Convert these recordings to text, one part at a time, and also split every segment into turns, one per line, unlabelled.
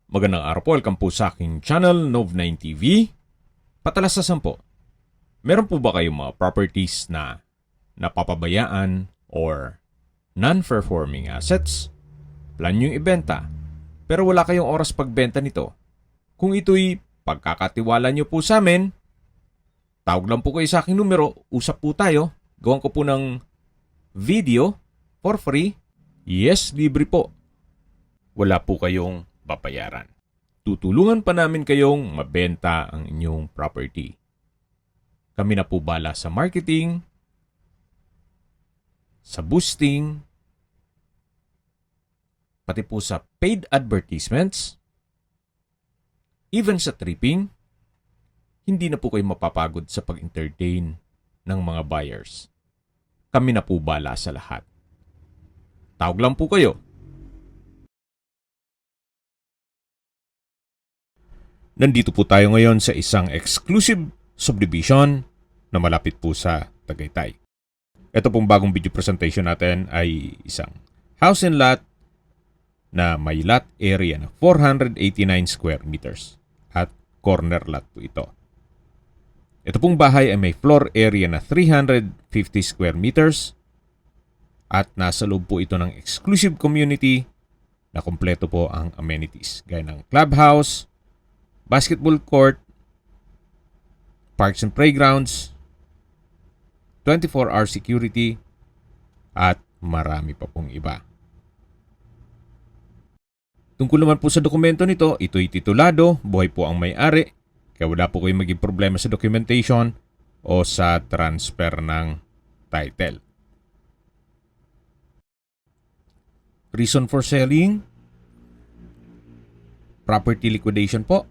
Magandang araw po, welcome po sa aking channel, Nov9 TV. Patalasasan po, meron po ba kayong mga properties na napapabayaan or non-performing assets? Plan nyo ibenta, pero wala kayong oras pagbenta nito. Kung ito'y pagkakatiwala nyo po sa amin, tawag lang po kayo sa aking numero, usap po tayo, gawan ko po ng video for free. Yes, libre po. Wala po kayong babayaran. Tutulungan pa namin kayong mabenta ang inyong property. Kami na po bala sa marketing, sa boosting, pati po sa paid advertisements, even sa tripping. Hindi na po kayo mapapagod sa pag-entertain ng mga buyers. Kami na po bala sa lahat. Tawag lang po kayo. Nandito po tayo ngayon sa isang exclusive subdivision na malapit po sa Tagaytay. Ito pong bagong video presentation natin ay isang house and lot na may lot area na 489 square meters at corner lot po ito. Ito pong bahay ay may floor area na 350 square meters at nasa loob po ito ng exclusive community na kompleto po ang amenities gaya ng clubhouse, basketball court, parks and playgrounds, 24-hour security, at marami pa pong iba. Tungkol naman po sa dokumento nito, ito'y titulado, buhay po ang may-ari, kaya wala po kayong maging problema sa documentation o sa transfer ng title. Reason for selling, property liquidation po.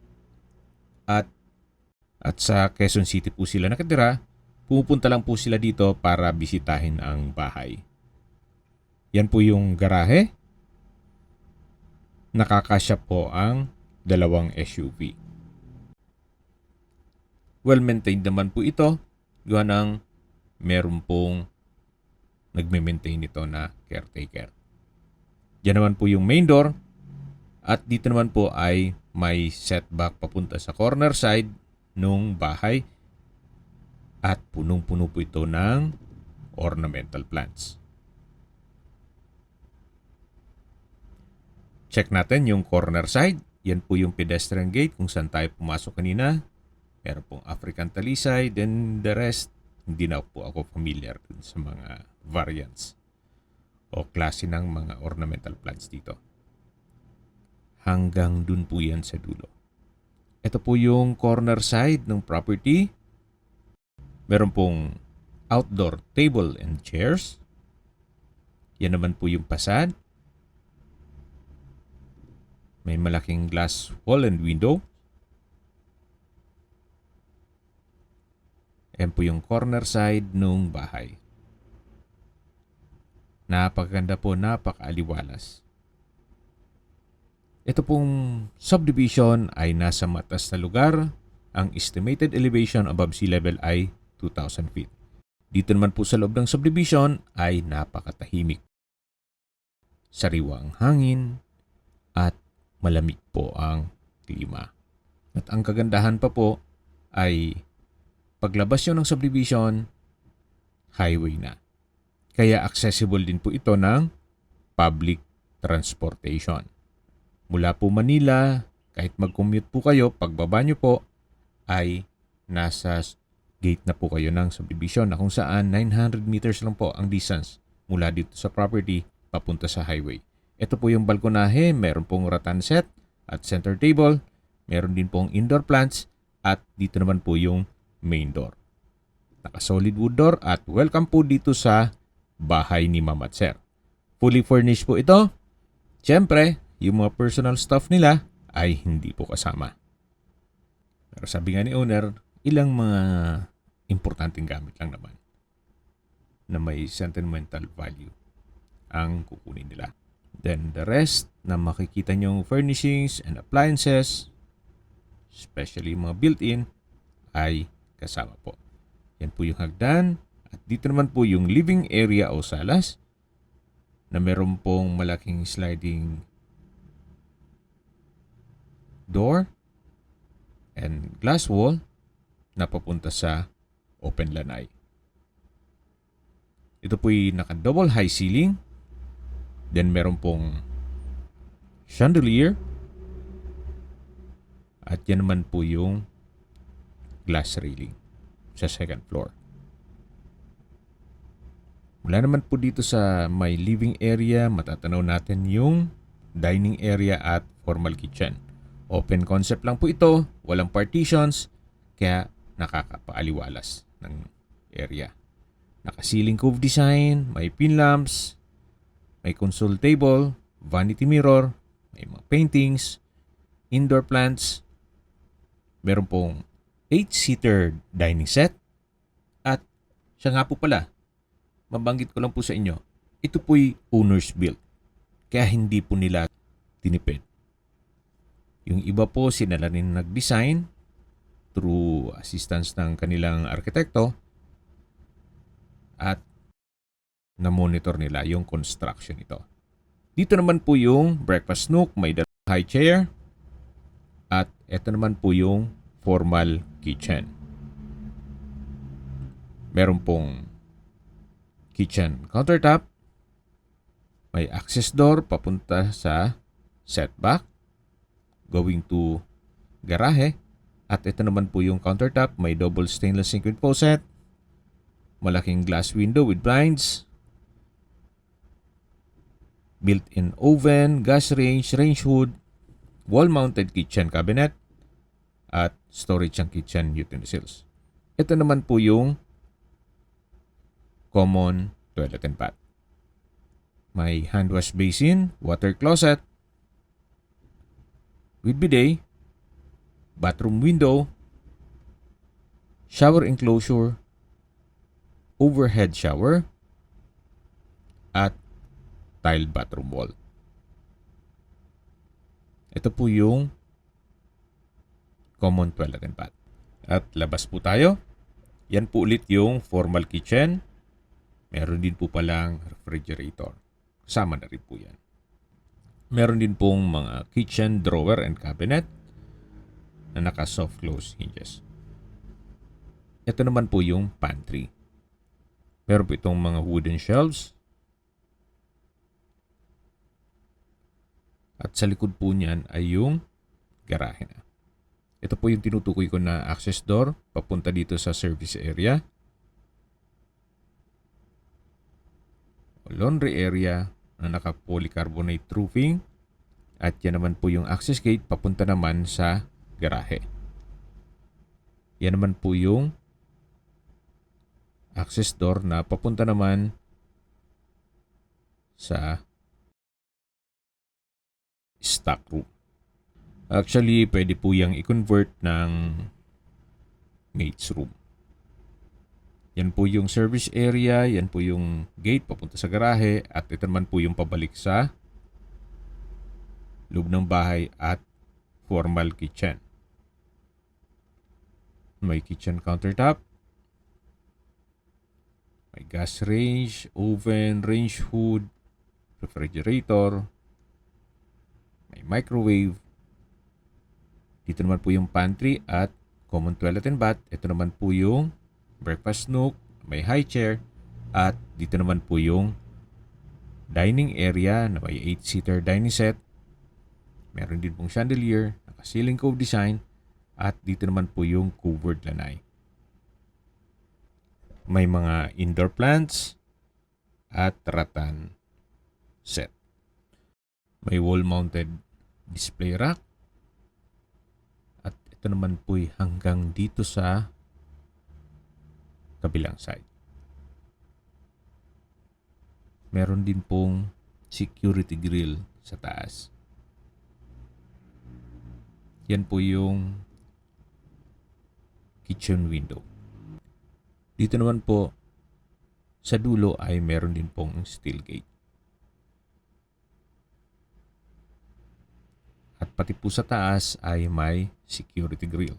At sa Quezon City po sila nakatira, pumupunta lang po sila dito para bisitahin ang bahay. Yan po yung garahe. Nakakasya po ang dalawang SUV. Well-maintained naman po ito. Gawa ng meron pong nagme-maintain ito na caretaker. Yan naman po yung main door. At dito naman po ay may setback papunta sa corner side nung bahay at punong-puno po ito ng ornamental plants. Check natin yung corner side. Yan po yung pedestrian gate kung saan tayo pumasok kanina. Meron pong African talisay. Then the rest, hindi na po ako familiar dun sa mga variants o klase ng mga ornamental plants dito. Hanggang dun po yan sa dulo. Ito po yung corner side ng property. Meron pong outdoor table and chairs. Yan naman po yung fasad. May malaking glass wall and window. Yan po yung corner side ng bahay. Napakaganda po, napakaaliwalas. Ito pong subdivision ay nasa mataas na lugar. Ang estimated elevation above sea level ay 2,000 feet. Dito naman po sa loob ng subdivision ay napakatahimik. Sariwa ang hangin at malamig po ang klima. At ang kagandahan pa po ay paglabas nyo ng subdivision, highway na. Kaya accessible din po ito ng public transportation. Mula po Manila, kahit mag-commute po kayo, pagbaba nyo po ay nasa gate na po kayo ng subdivision na kung saan 900 meters lang po ang distance mula dito sa property papunta sa highway. Ito po yung balkonahe, meron pong rattan set at center table, meron din pong indoor plants at dito naman po yung main door. Naka-solid wood door at welcome po dito sa bahay ni Ma'am at Sir. Fully furnished po ito. Siyempre, yung mga personal stuff nila ay hindi po kasama. Pero sabi nga ni owner, ilang mga importanteng gamit lang naman na may sentimental value ang kukunin nila. Then the rest na makikita nyong furnishings and appliances, especially mga built-in, ay kasama po. Yan po yung hagdan at dito naman po yung living area o salas na meron pong malaking sliding door and glass wall na papunta sa open lanai. Ito po'y naka-double high ceiling. Then meron pong chandelier. At yan naman po yung glass railing sa second floor. Mula naman po dito sa may living area, matatanaw natin yung dining area at formal kitchen. Open concept lang po ito, walang partitions, kaya nakakapaaliwalas ng area. Naka-ceiling cove design, may pin lamps, may console table, vanity mirror, may mga paintings, indoor plants. Meron pong 8-seater dining set. At siya nga po pala, mabanggit ko lang po sa inyo, ito po'y owner's built. Kaya hindi po nila tinipid. Yung iba po sinala rin nag-design through assistance ng kanilang arkitekto at na-monitor nila yung construction nito. Dito naman po yung breakfast nook, may dalawang high chair at ito naman po yung formal kitchen. Meron pong kitchen countertop, may access door papunta sa setback going to garahe. At ito naman po yung countertop, may double stainless sink with faucet, malaking glass window with blinds, built-in oven, gas range, range hood, wall-mounted kitchen cabinet, at storage ng kitchen utensils. Ito naman po yung common toilet and bath. May hand wash basin, water closet, with bidet, bathroom window, shower enclosure, overhead shower, at tiled bathroom wall. Ito po yung common toilet and bath. At labas po tayo. Yan po ulit yung formal kitchen. Meron din po palang refrigerator. Kasama na rin po yan. Meron din pong mga kitchen drawer and cabinet na naka soft close hinges. Ito naman po yung pantry. Meron po itong mga wooden shelves. At sa likod po niyan ay yung garahe na. Ito po yung tinutukoy ko na access door papunta dito sa service area. Laundry area na naka-polycarbonate roofing. At yan naman po yung access gate papunta naman sa garahe. Yan naman po yung access door na papunta naman sa stock room. Actually, pwede po yung i-convert ng maid's room. Yan po yung service area, yan po yung gate papunta sa garahe, at ito naman po yung pabalik sa loob ng bahay at formal kitchen. May kitchen countertop, may gas range, oven, range hood, refrigerator, may microwave. Dito naman po yung pantry at common toilet and bath. Ito naman po yung breakfast nook, may high chair, at dito naman po yung dining area na may 8-seater dining set. Meron din pong chandelier, naka-ceiling cove design, at dito naman po yung covered lanai. May mga indoor plants at rattan set. May wall-mounted display rack. At ito naman po'y hanggang dito sa kabilang side. Meron din pong security grill sa taas. Yan po yung kitchen window. Dito naman po sa dulo ay meron din pong steel gate. At pati po sa taas ay may security grill.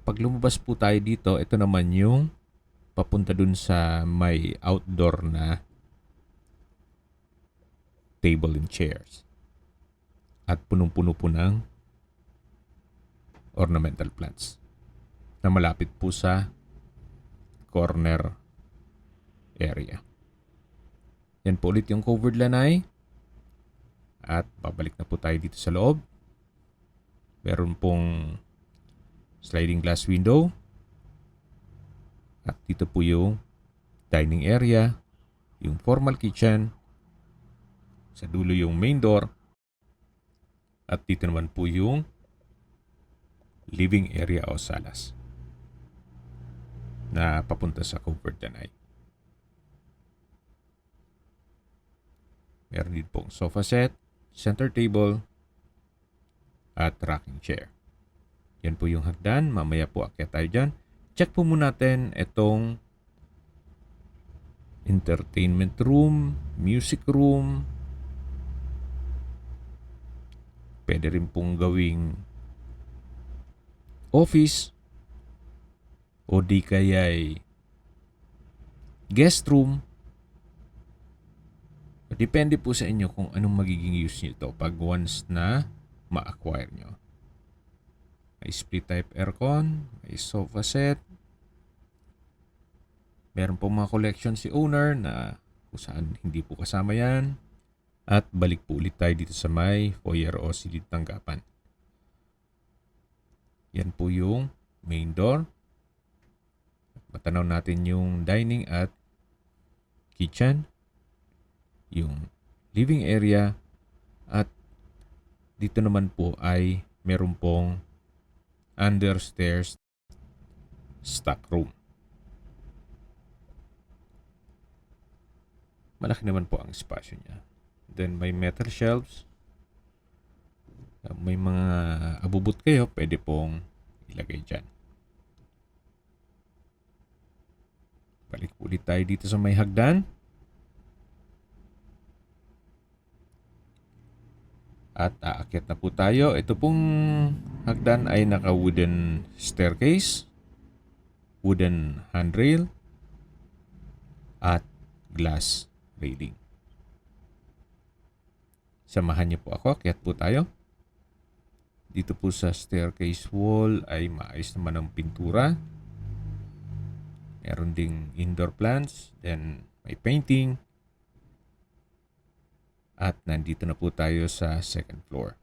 Pag lumabas po tayo dito, ito naman yung papunta dun sa may outdoor na table and chairs. at punong-puno po ng ornamental plants na malapit po sa corner area. Yan po ulit yung covered lanai. At babalik na po tayo dito sa loob. Meron pong sliding glass window. At dito po yung dining area, yung formal kitchen, sa dulo yung main door, at dito naman po yung living area o salas na papunta sa covered lanai. Meron din pong sofa set, center table, at rocking chair. Yan po yung hagdan. Mamaya po akyat tayo dyan. Check po muna natin itong entertainment room, music room. Pwede rin pong gawing office o di kaya'y guest room. Depende po sa inyo kung anong magiging use nito pag once na ma-acquire nyo. May split type aircon, may sofa set. Meron po mga collection si owner na kung saan hindi po kasama yan. At balik po ulit tayo dito sa may foyer o silid tanggapan. Yan po yung main door. Matanaw natin yung dining at kitchen, yung living area, at dito naman po ay meron pong understairs stock room. Malaki naman po ang espasyo niya. Then may metal shelves. May mga abubot kayo, pwede pong ilagay dyan. Balik ulit tayo dito sa may hagdan. At aakyat na po tayo. Ito pong hagdan ay naka-wooden staircase, wooden handrail, at glass railing. Samahan niyo po ako. Akyat po tayo. Dito po sa staircase wall ay maayos naman ang pintura. Meron ding indoor plants. Then may painting. At nandito na po tayo sa second floor.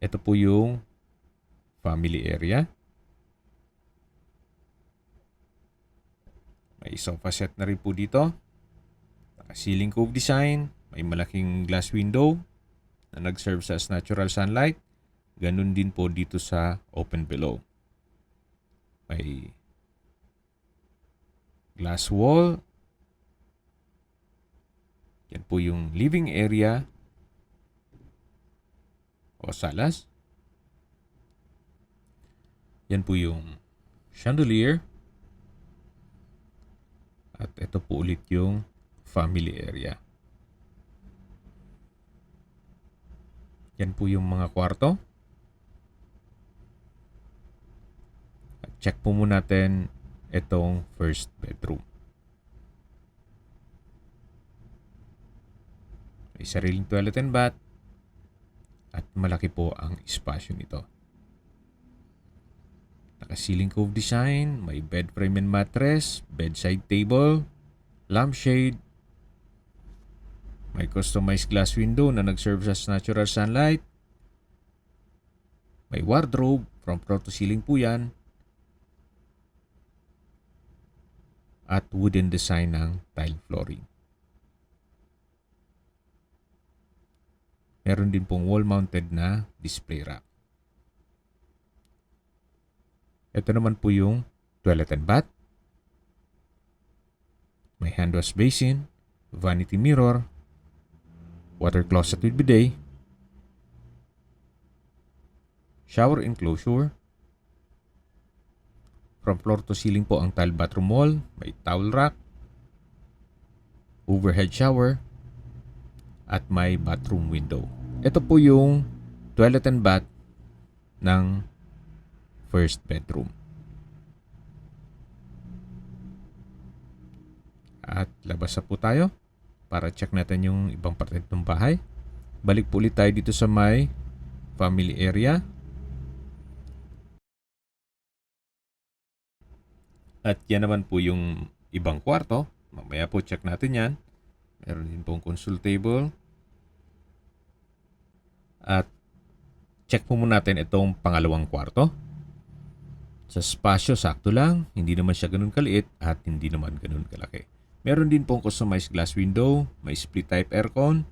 Ito po yung family area. May sofa set na rin po dito. Naka-ceiling cove design. May malaking glass window na nag-serve as natural sunlight. Ganun din po dito sa open below. May glass wall. Yan po yung living area o salas. Yan po yung chandelier. At ito po ulit yung family area. Yan po yung mga kwarto. At check po muna natin itong first bedroom. May sariling toilet and bath. At malaki po ang espasyo nito. Naka-ceiling cove design, may bed frame and mattress, bedside table, lampshade, may customized glass window na nag-serve as natural sunlight, may wardrobe, from floor to ceiling po yan, at wooden design ng tile flooring. Meron din pong wall-mounted na display rack. Ito naman po yung toilet and bath. May hand wash basin, vanity mirror, water closet with bidet, shower enclosure. From floor to ceiling po ang tile bathroom wall, may towel rack, overhead shower, at may bathroom window. Ito po yung toilet and bath ng first bedroom. At labas na po tayo para check natin yung ibang parte ng bahay. Balik po ulit tayo dito sa may family area. At yan naman po yung ibang kwarto. Mamaya po check natin yan. Meron din pong console table. At check po muna natin itong pangalawang kwarto. Sa spasyo, sakto lang. Hindi naman siya ganun kaliit at hindi naman ganun kalaki. Meron din pong customized glass window, may split type aircon,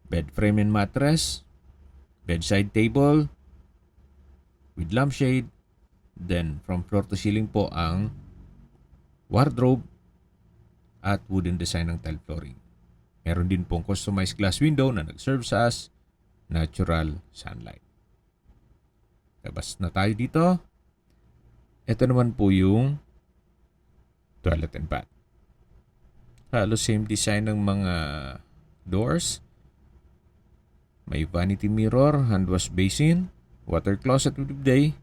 bed frame and mattress, bedside table with lampshade. Then from floor to ceiling po ang wardrobe at wooden design ng tile flooring. Meron din pong customized glass window na nag-serve sa as natural sunlight. Labas na tayo dito. Ito naman po yung toilet and bath. Halos same design ng mga doors. May vanity mirror, hand wash basin, water closet with bidet.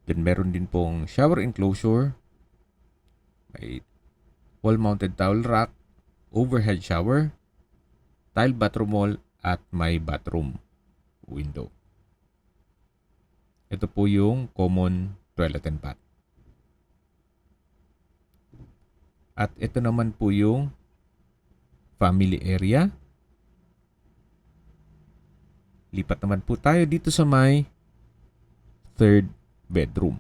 Then meron din pong shower enclosure. May wall-mounted towel rack, overhead shower, tile bathroom wall, at may bathroom window. Ito po yung common toilet and bath. At ito naman po yung family area. Lipat naman po tayo dito sa may third bedroom.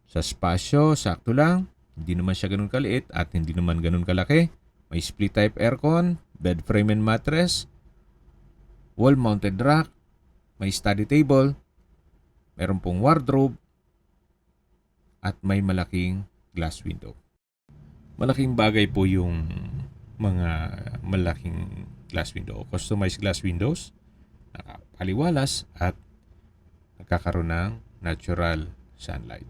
Sa spasyo, sakto lang. Hindi naman siya ganun kaliit at hindi naman ganun kalaki. May split type aircon, bed frame and mattress, wall-mounted rack, may study table, meron pong wardrobe, at may malaking glass window. Malaking bagay po yung mga malaking glass window, customized glass windows, nakapaliwalas at nagkakaroon ng natural sunlight.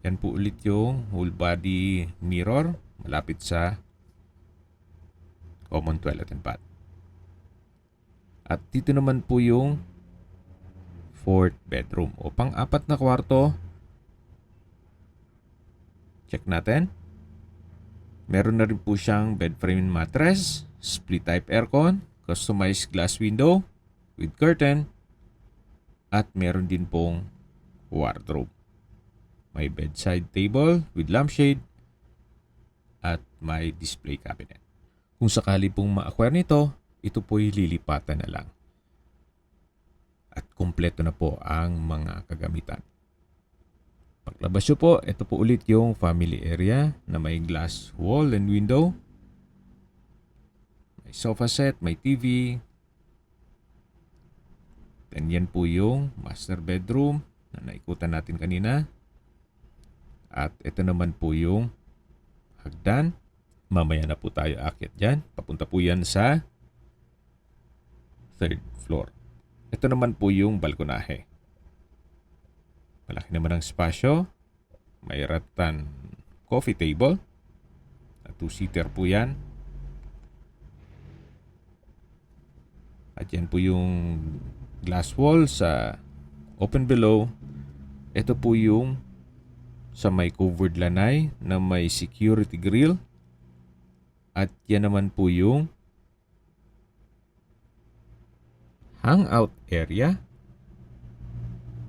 Yan po ulit yung whole body mirror malapit sa common toilet and bath. At dito naman po yung fourth bedroom o pang-apat na kwarto. Check natin. Meron na rin po siyang bed frame and mattress, split type aircon, customized glass window with curtain, at meron din pong wardrobe. May bedside table with lampshade at may display cabinet. Kung sakali pong ma-acquire nito, ito po'y lilipatan na lang. At kumpleto na po ang mga kagamitan. Paglabas nyo po, ito po ulit yung family area na may glass wall and window. May sofa set, may TV. Then yan po yung master bedroom na naikutan natin kanina. At ito naman po yung hagdan. Mamaya na po tayo aakyat dyan. Papunta po yan sa third floor. Ito naman po yung balkonahe. Malaki naman ang spasyo. May rattan coffee table. Two-seater po yan. At yan po yung glass wall sa open below. Ito po yung sa may covered lanay na may security grill. At yan naman po yung hangout area.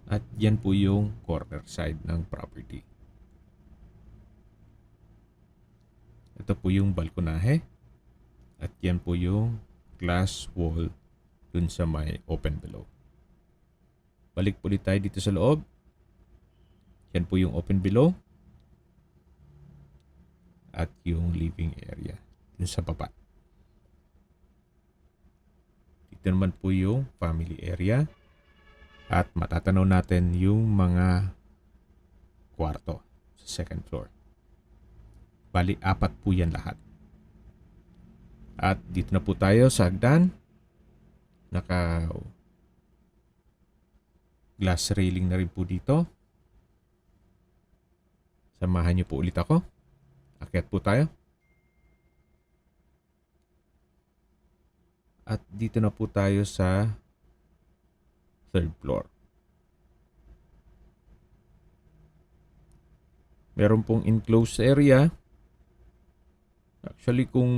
At yan po yung corner side ng property. Ito po yung balkonahe. At yan po yung glass wall dun sa may open below. Balik po ulit tayo dito sa loob. Yan po yung open below. At yung living area dun sa baba. Dito naman po yung family area. At matatanaw natin yung mga kwarto sa second floor. Bali, 4 po yan lahat. At dito na po tayo sa hagdan. Naka glass railing na rin po dito. Samahan niyo po ulit ako. Akyat po tayo. At dito na po tayo sa third floor. Meron pong enclosed area. Actually, kung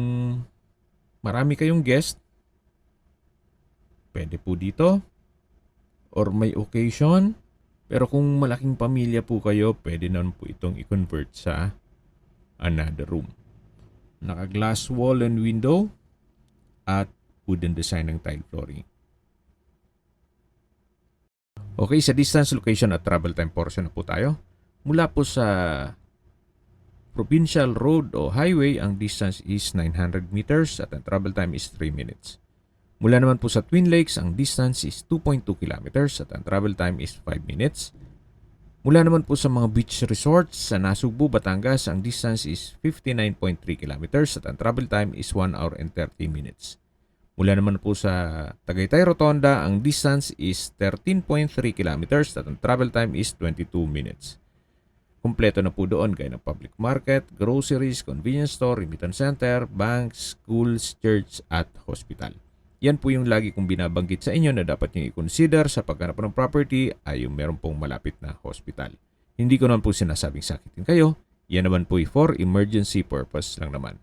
marami kayong guest, pwede po dito. Or may occasion. Pero kung malaking pamilya po kayo, pwede naman po itong i-convert sa another room. Naka-glass wall and window at wooden design ng tile flooring. Okay, sa distance, location at travel time portion na po tayo. Mula po sa provincial road o highway, ang distance is 900 meters at ang travel time is 3 minutes. Mula naman po sa Twin Lakes, ang distance is 2.2 kilometers at ang travel time is 5 minutes. Mula naman po sa mga beach resorts sa Nasugbu, Batangas, ang distance is 59.3 kilometers at ang travel time is 1 hour and 30 minutes. Mula naman po sa Tagaytay Rotonda, ang distance is 13.3 kilometers at ang travel time is 22 minutes. Kumpleto na po doon gaya ng public market, groceries, convenience store, remittance center, banks, schools, church at hospital. Yan po yung lagi kong binabanggit sa inyo na dapat nyo i-consider sa paghanap ng property ay yung meron pong malapit na hospital. Hindi ko naman po sinasabing sakitin kayo. Yan naman po for emergency purpose lang naman.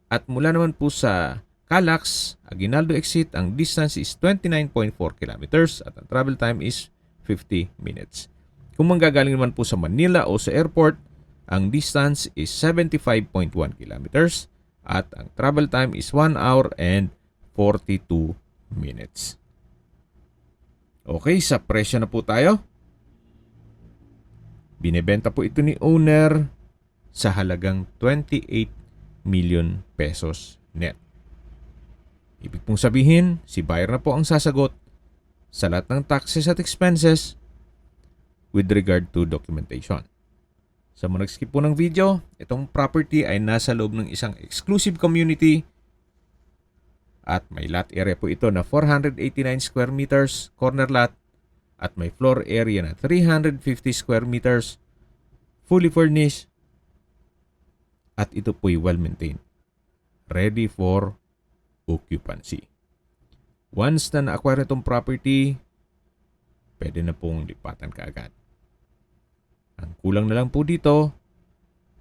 At mula naman po sa Calax, Aguinaldo exit, ang distance is 29.4 kilometers at ang travel time is 50 minutes. Kung manggagaling naman po sa Manila o sa airport, ang distance is 75.1 kilometers at ang travel time is 1 hour and 42 minutes. Okay, sa presyo na po tayo. Binebenta po ito ni owner sa halagang 28 million pesos net. Ibig pong sabihin, si buyer na po ang sasagot sa lahat ng taxes at expenses with regard to documentation. Sa mga nag-skip po ng video, itong property ay nasa loob ng isang exclusive community at may lot area po ito na 489 square meters, corner lot, at may floor area na 350 square meters, fully furnished, at ito po'y well-maintained, ready for occupancy. Once na na-acquire itong property, pwede na pong lipatan kaagad. Ang kulang na lang po dito,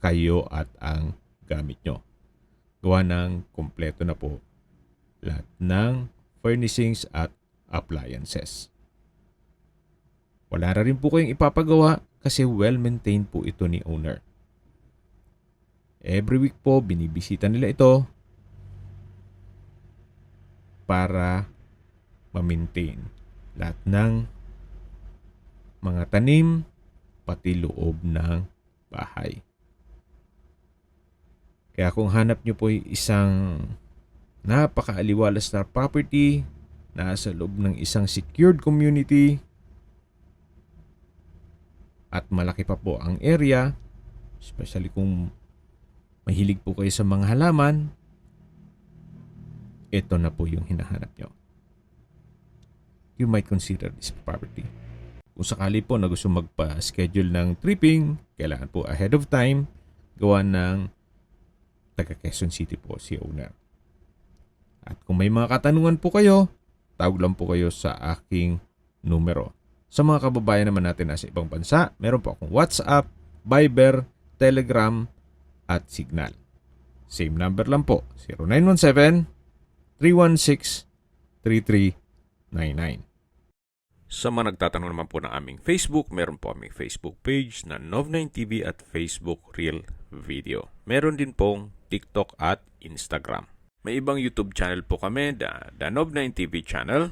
kayo at ang gamit nyo. Gawa ng kompleto na po lahat ng furnishings at appliances. Wala na rin po kayong ipapagawa kasi well-maintained po ito ni owner. Every week po, binibisita nila ito para ma-maintain lahat ng mga tanim pati loob ng bahay. Kaya kung hanap nyo po isang napaka-aliwalas na property nasa loob ng isang secured community at malaki pa po ang area, especially kung mahilig po kayo sa mga halaman, ito na po yung hinahanap nyo. You might consider this property. Kung sakali po na gusto magpa-schedule ng tripping, kailangan po ahead of time, gawa ng taga Quezon City po si owner. At kung may mga katanungan po kayo, tawag lang po kayo sa aking numero. Sa mga kababayan naman natin nasa ibang bansa, meron po akong WhatsApp, Viber, Telegram, at Signal. Same number lang po, 0917-316-3399. Sa mga nagtatanong naman po ng aming Facebook, meron po aming Facebook page na Nov9TV at Facebook Real Video. Meron din pong TikTok at Instagram. May ibang YouTube channel po kami, the Nov9TV channel,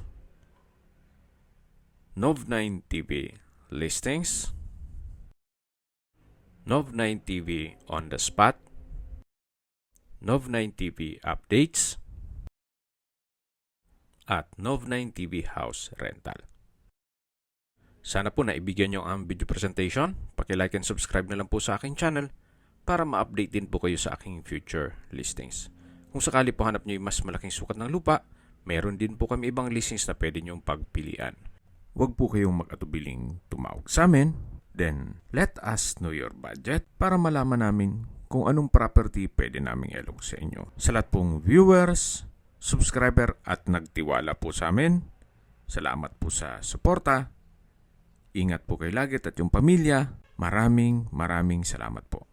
Nov9TV Listings, Nov9TV On The Spot, Nov9TV Updates, at Nov9TV House Rental. Sana po naibigyan nyo ang video presentation. Paki-like and subscribe na lang po sa aking channel para ma-update din po kayo sa aking future listings. Kung sakali po hanap nyo yung mas malaking sukat ng lupa, meron din po kami ibang listings na pwede nyong pagpilian. Huwag po kayong mag-atubiling tumawag sa amin. Then, let us know your budget para malaman namin kung anong property pwede naming ilong sa inyo. Sa lahat pong viewers, subscriber at nagtiwala po sa amin, salamat po sa suporta. Ingat po kayo lagi at yung pamilya. Maraming salamat po.